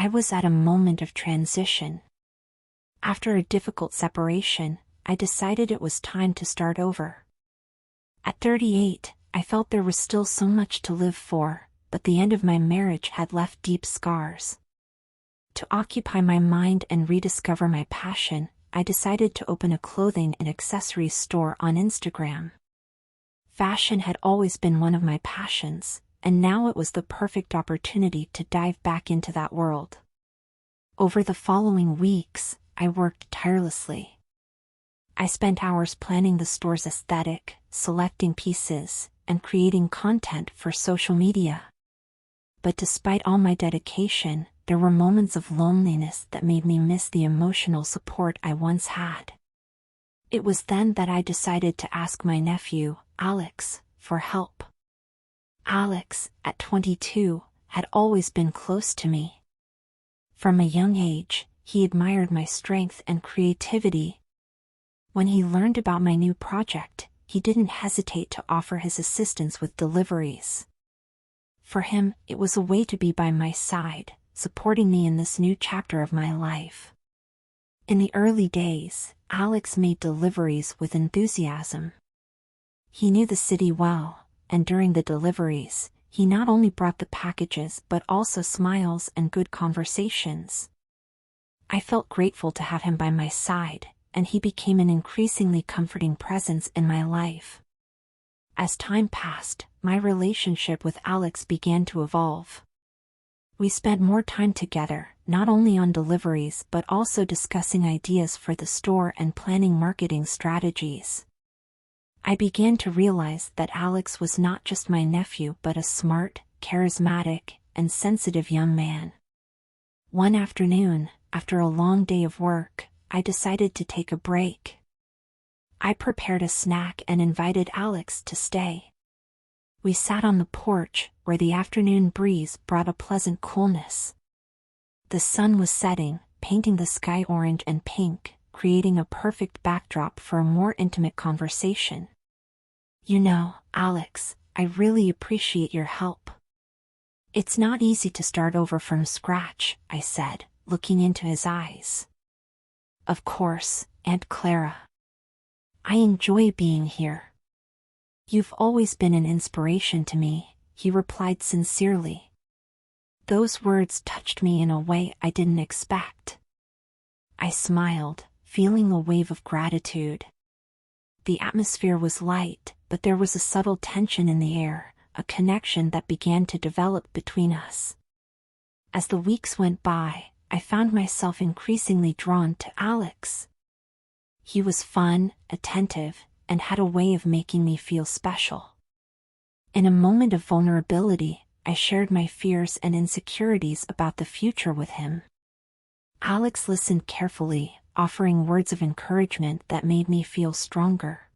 I was at a moment of transition. After a difficult separation, I decided it was time to start over. At 38, I felt there was still so much to live for, but the end of my marriage had left deep scars. To occupy my mind and rediscover my passion, I decided to open a clothing and accessories store on Instagram. Fashion had always been one of my passions, and now it was the perfect opportunity to dive back into that world. Over the following weeks, I worked tirelessly. I spent hours planning the store's aesthetic, selecting pieces, and creating content for social media. But despite all my dedication, there were moments of loneliness that made me miss the emotional support I once had. It was then that I decided to ask my nephew, Alex, for help. Alex, at 22, had always been close to me. From a young age, he admired my strength and creativity. When he learned about my new project, he didn't hesitate to offer his assistance with deliveries. For him, it was a way to be by my side, supporting me in this new chapter of my life. In the early days, Alex made deliveries with enthusiasm. He knew the city well, and during the deliveries, he not only brought the packages but also smiles and good conversations. I felt grateful to have him by my side, and he became an increasingly comforting presence in my life. As time passed, my relationship with Alex began to evolve. We spent more time together, not only on deliveries but also discussing ideas for the store and planning marketing strategies. I began to realize that Alex was not just my nephew but a smart, charismatic, and sensitive young man. One afternoon, after a long day of work, I decided to take a break. I prepared a snack and invited Alex to stay. We sat on the porch, where the afternoon breeze brought a pleasant coolness. The sun was setting, painting the sky orange and pink, creating a perfect backdrop for a more intimate conversation. "You know, Alex, I really appreciate your help. It's not easy to start over from scratch," I said, looking into his eyes. "Of course, Aunt Clara. I enjoy being here. You've always been an inspiration to me," he replied sincerely. Those words touched me in a way I didn't expect. I smiled, feeling a wave of gratitude. The atmosphere was light, but there was a subtle tension in the air, a connection that began to develop between us. As the weeks went by, I found myself increasingly drawn to Alex. He was fun, attentive, and had a way of making me feel special. In a moment of vulnerability, I shared my fears and insecurities about the future with him. Alex listened carefully, offering words of encouragement that made me feel stronger.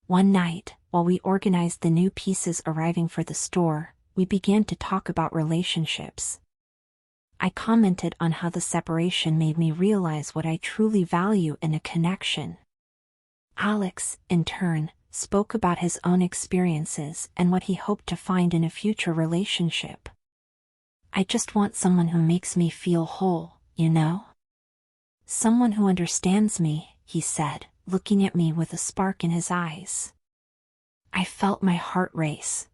One night, while we organized the new pieces arriving for the store, we began to talk about relationships. I commented on how the separation made me realize what I truly value in a connection. Alex, in turn, spoke about his own experiences and what he hoped to find in a future relationship. "I just want someone who makes me feel whole, you know? Someone who understands me," he said, looking at me with a spark in his eyes. I felt my heart race.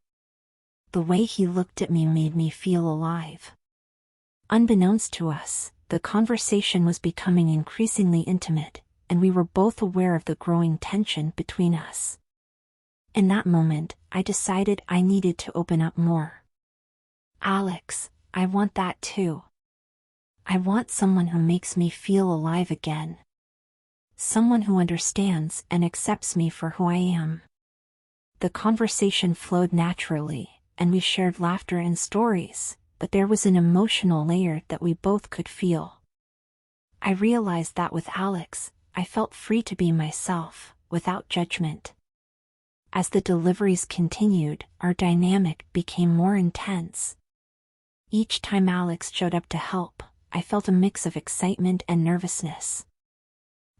The way he looked at me made me feel alive. Unbeknownst to us, the conversation was becoming increasingly intimate, and we were both aware of the growing tension between us. In that moment, I decided I needed to open up more. "Alex, I want that too. I want someone who makes me feel alive again. Someone who understands and accepts me for who I am." The conversation flowed naturally, and we shared laughter and stories, but there was an emotional layer that we both could feel. I realized that with Alex, I felt free to be myself, without judgment. As the deliveries continued, our dynamic became more intense. Each time Alex showed up to help, I felt a mix of excitement and nervousness.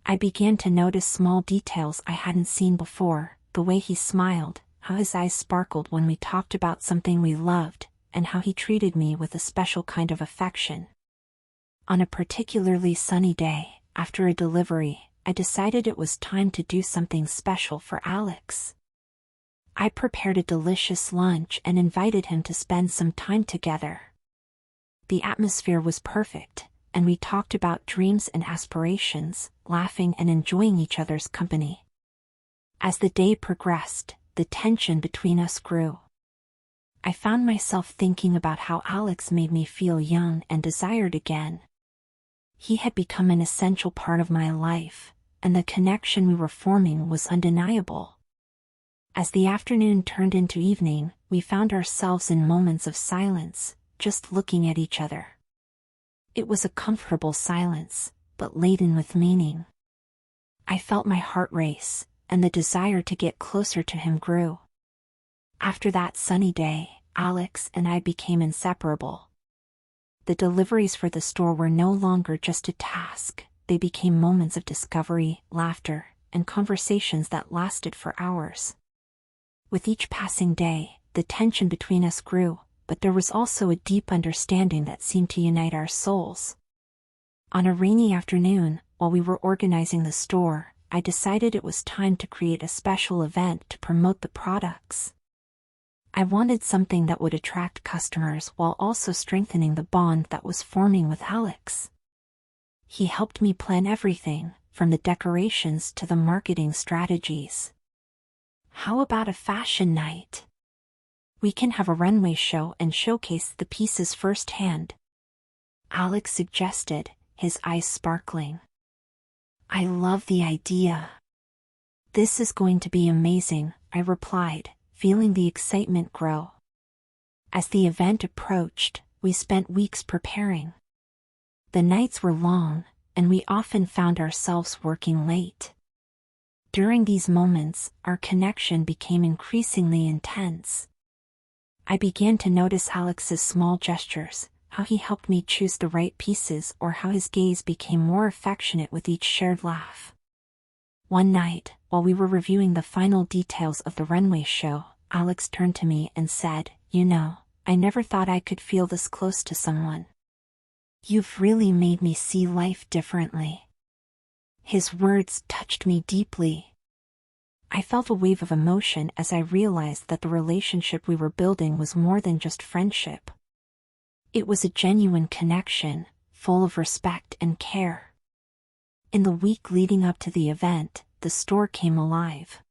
I began to notice small details I hadn't seen before, the way he smiled, how his eyes sparkled when we talked about something we loved, and how he treated me with a special kind of affection. On a particularly sunny day, after a delivery, I decided it was time to do something special for Alex. I prepared a delicious lunch and invited him to spend some time together. The atmosphere was perfect, and we talked about dreams and aspirations, laughing and enjoying each other's company. As the day progressed, the tension between us grew. I found myself thinking about how Alex made me feel young and desired again. He had become an essential part of my life, and the connection we were forming was undeniable. As the afternoon turned into evening, we found ourselves in moments of silence, just looking at each other. It was a comfortable silence, but laden with meaning. I felt my heart race, and the desire to get closer to him grew. After that sunny day, Alex and I became inseparable. The deliveries for the store were no longer just a task, they became moments of discovery, laughter, and conversations that lasted for hours. With each passing day, the tension between us grew, but there was also a deep understanding that seemed to unite our souls. On a rainy afternoon, while we were organizing the store, I decided it was time to create a special event to promote the products. I wanted something that would attract customers while also strengthening the bond that was forming with Alex. He helped me plan everything, from the decorations to the marketing strategies. How about a fashion night? We can have a runway show and showcase the pieces firsthand, Alex suggested, his eyes sparkling. I love the idea. This is going to be amazing, I replied, feeling the excitement grow. As the event approached, we spent weeks preparing. The nights were long, and we often found ourselves working late. During these moments, our connection became increasingly intense. I began to notice Alex's small gestures, how he helped me choose the right pieces, or how his gaze became more affectionate with each shared laugh. One night, while we were reviewing the final details of the runway show, Alex turned to me and said, "You know, I never thought I could feel this close to someone. You've really made me see life differently." His words touched me deeply. I felt a wave of emotion as I realized that the relationship we were building was more than just friendship. It was a genuine connection, full of respect and care. In the week leading up to the event, the store came alive.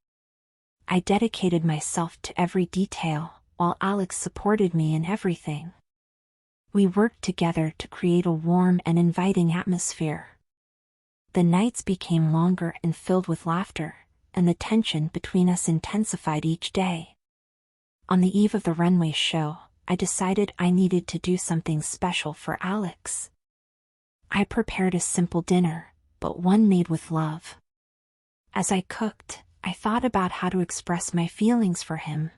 I dedicated myself to every detail, while Alex supported me in everything. We worked together to create a warm and inviting atmosphere. The nights became longer and filled with laughter, and the tension between us intensified each day. On the eve of the runway show, I decided I needed to do something special for Alex. I prepared a simple dinner, but one made with love. As I cooked, I thought about how to express my feelings for him.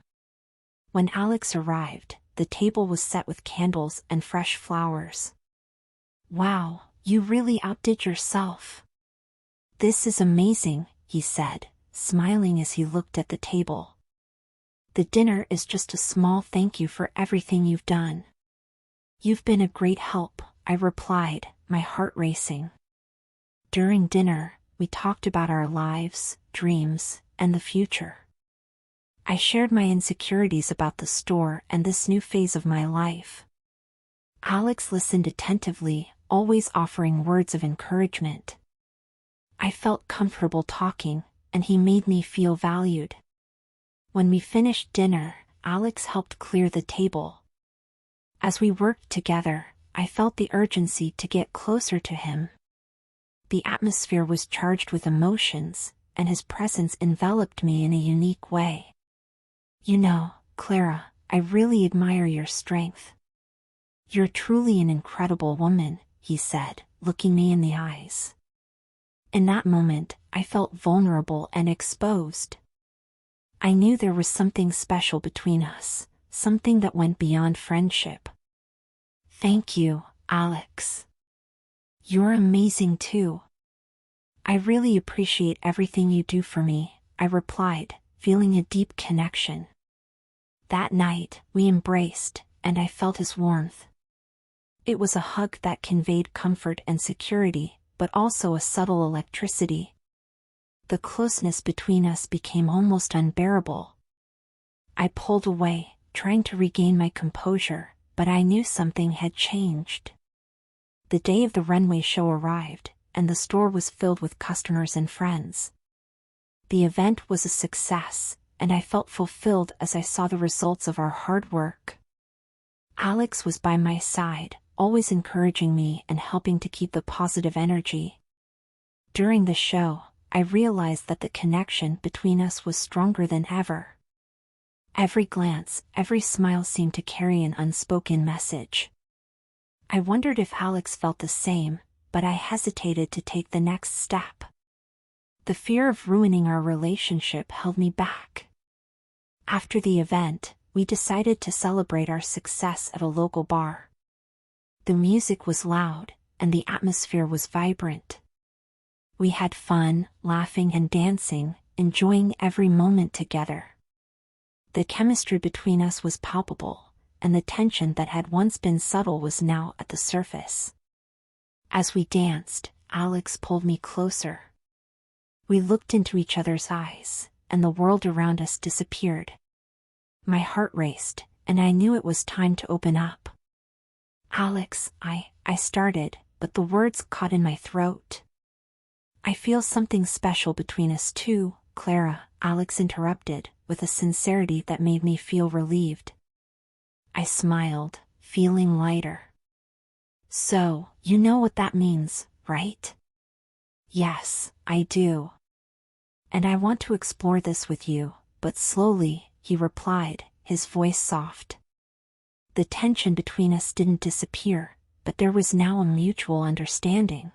When Alex arrived, the table was set with candles and fresh flowers. "Wow, you really outdid yourself. This is amazing," he said, smiling as he looked at the table. "The dinner is just a small thank you for everything you've done." "You've been a great help," I replied, my heart racing. During dinner, we talked about our lives, dreams, and the future. I shared my insecurities about the store and this new phase of my life. Alex listened attentively, always offering words of encouragement. I felt comfortable talking, and he made me feel valued. When we finished dinner, Alex helped clear the table. As we worked together, I felt the urgency to get closer to him. The atmosphere was charged with emotions, and his presence enveloped me in a unique way. "You know, Clara, I really admire your strength. You're truly an incredible woman," he said, looking me in the eyes. In that moment, I felt vulnerable and exposed. I knew there was something special between us, something that went beyond friendship. "Thank you, Alex. You're amazing too. I really appreciate everything you do for me," I replied, feeling a deep connection. That night, we embraced, and I felt his warmth. It was a hug that conveyed comfort and security, but also a subtle electricity. The closeness between us became almost unbearable. I pulled away, trying to regain my composure, but I knew something had changed. The day of the runway show arrived, and the store was filled with customers and friends. The event was a success, and I felt fulfilled as I saw the results of our hard work. Alex was by my side, always encouraging me and helping to keep the positive energy. During the show, I realized that the connection between us was stronger than ever. Every glance, every smile seemed to carry an unspoken message. I wondered if Alex felt the same, but I hesitated to take the next step. The fear of ruining our relationship held me back. After the event, we decided to celebrate our success at a local bar. The music was loud, and the atmosphere was vibrant. We had fun, laughing and dancing, enjoying every moment together. The chemistry between us was palpable, and the tension that had once been subtle was now at the surface. As we danced, Alex pulled me closer. We looked into each other's eyes, and the world around us disappeared. My heart raced, and I knew it was time to open up. "Alex, I started, but the words caught in my throat. "I feel something special between us too, Clara," Alex interrupted, with a sincerity that made me feel relieved. I smiled, feeling lighter. "So, you know what that means, right?" "Yes, I do. And I want to explore this with you, but slowly," he replied, his voice soft. The tension between us didn't disappear, but there was now a mutual understanding.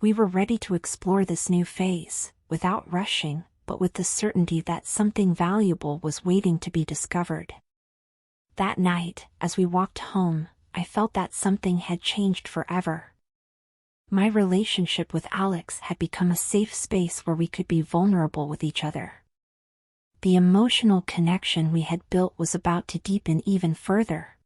We were ready to explore this new phase, without rushing, but with the certainty that something valuable was waiting to be discovered. That night, as we walked home, I felt that something had changed forever. My relationship with Alex had become a safe space where we could be vulnerable with each other. The emotional connection we had built was about to deepen even further.